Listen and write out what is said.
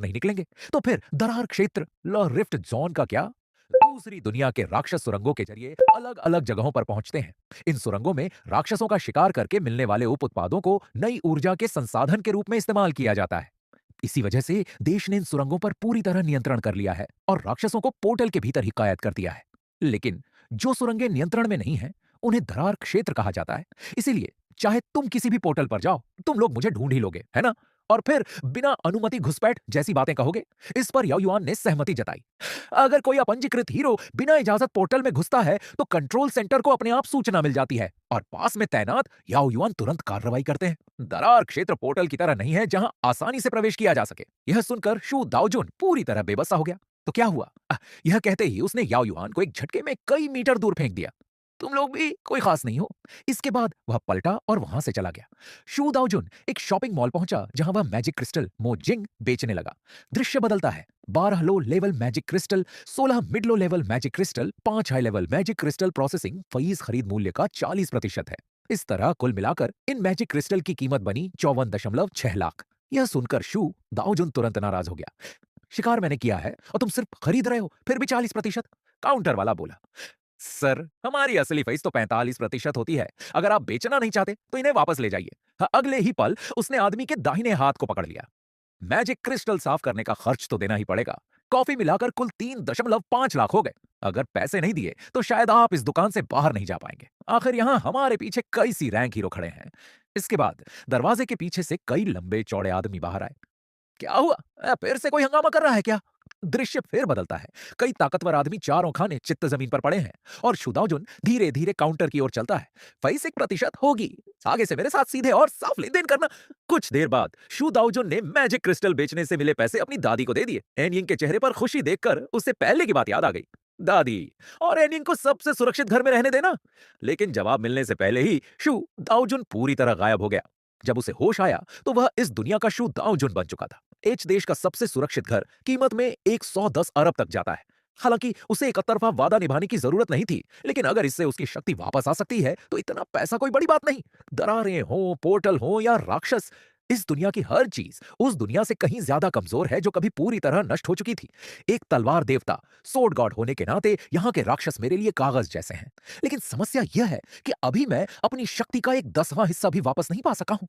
नहीं निकलेंगे। तो फिर दरार क्षेत्र ल रिफ्ट जोन का क्या? दूसरी दुनिया के राक्षस सुरंगों के जरिए अलग अलग जगहों पर पहुंचते हैं। इन सुरंगों में राक्षसों का शिकार करके मिलने वाले उप उत्पादों को नई ऊर्जा के संसाधन के रूप में इस्तेमाल किया जाता है। इसी वजह से देश ने इन सुरंगों पर पूरी तरह नियंत्रण कर लिया है और राक्षसों को पोर्टल के भीतर ही कैद कर दिया है। लेकिन जो सुरंगें नियंत्रण में नहीं हैं, उन्हें दरार क्षेत्र कहा जाता है। इसीलिए चाहे तुम किसी भी पोर्टल पर जाओ, तुम लोग मुझे ढूंढ ही लोगे, है ना? और फिर बिना अनुमति घुसपैठ जैसी बातें कहोगे। इस पर याओ युआन ने सहमति जताई। अगर कोई अपंजीकृत हीरो बिना इजाजत पोर्टल में घुसता है तो कंट्रोल सेंटर को अपने आप सूचना मिल जाती है और पास में तैनात याओ युआन तुरंत कार्रवाई करते हैं। दरार क्षेत्र पोर्टल की तरह नहीं है जहां आसानी से प्रवेश किया जा सके। यह सुनकर शू दाओजुन पूरी तरह बेबसा हो गया। तो क्या हुआ? यह कहते ही उसने याओ युआन को एक झटके में कई मीटर दूर फेंक दिया। तुम लोग भी कोई खास नहीं हो। इसके बाद वह पलटा और वहां से चला गया। शू दाओजुन एक शॉपिंग मॉल पहुंचा जहां वह मैजिक क्रिस्टल मोजिंग बेचने लगा। दृश्य बदलता है। 12 low level magic crystal, 16 mid low level magic crystal, 5 high level magic crystal processing fees खरीद मूल्य का 40% है। इस तरह कुल मिलाकर इन मैजिक क्रिस्टल की कीमत बनी 54.6 लाख। यह सुनकर शू दाओजुन तुरंत नाराज हो गया। शिकार मैंने किया है और तुम सिर्फ खरीद रहे हो, फिर भी 40%? काउंटर वाला बोला, सर हमारी असली फीस तो 45% होती है। अगर आप बेचना नहीं चाहते तो इन्हें वापस ले जाइए। अगले ही पल उसने आदमी के दाहिने हाथ को पकड़ लिया। मैजिक क्रिस्टल साफ करने का खर्च तो देना ही पड़ेगा। कॉफी मिलाकर कुल 3.5 लाख हो गए। अगर पैसे नहीं दिए तो शायद आप इस दुकान से बाहर नहीं जा पाएंगे। आखिर यहाँ हमारे पीछे कई सी रैंक हीरो खड़े हैं। इसके बाद दरवाजे के पीछे से कई लंबे चौड़े आदमी बाहर आए। क्या हुआ? फिर से कोई हंगामा कर रहा है क्या? दृश्य फिर बदलता है। कई ताकतवर आदमी चारों खाने चित्त जमीन पर पड़े हैं और शुदाउजुन धीरे धीरे काउंटर की ओर चलता है। फीस 1% होगी। आगे से मेरे साथ सीधे और साफ लेन देन करना। कुछ देर बाद शुदाउजुन ने मैजिक क्रिस्टल बेचने से मिले पैसे अपनी दादी को दे दिए। एनयिंग के चेहरे पर खुशी देखकर उससे पहले की बात याद आ गई। दादी और एनयिंग को सबसे सुरक्षित घर में रहने देना। लेकिन जवाब मिलने से पहले ही शु दाउजुन पूरी तरह गायब हो गया। जब उसे होश आया तो वह इस दुनिया का शु दाउजुन बन चुका था। एच देश का सबसे सुरक्षित घर कीमत में 110 अरब तक जाता है। हालांकि उसे एक तरफा वादा निभाने की जरूरत नहीं थी, लेकिन अगर इससे उसकी शक्ति वापस आ सकती है तो इतना पैसा कोई बड़ी बात नहीं। दरारें हो, पोर्टल हो या राक्षस, इस दुनिया की हर चीज उस दुनिया से कहीं ज्यादा कमजोर है जो कभी पूरी तरह नष्ट हो चुकी थी। एक तलवार देवता, सोर्ड गॉड होने के नाते यहाँ के राक्षस मेरे लिए कागज जैसे हैं। लेकिन समस्या यह है कि अभी मैं अपनी शक्ति का एक 10वां हिस्सा भी वापस नहीं पा सका हूं।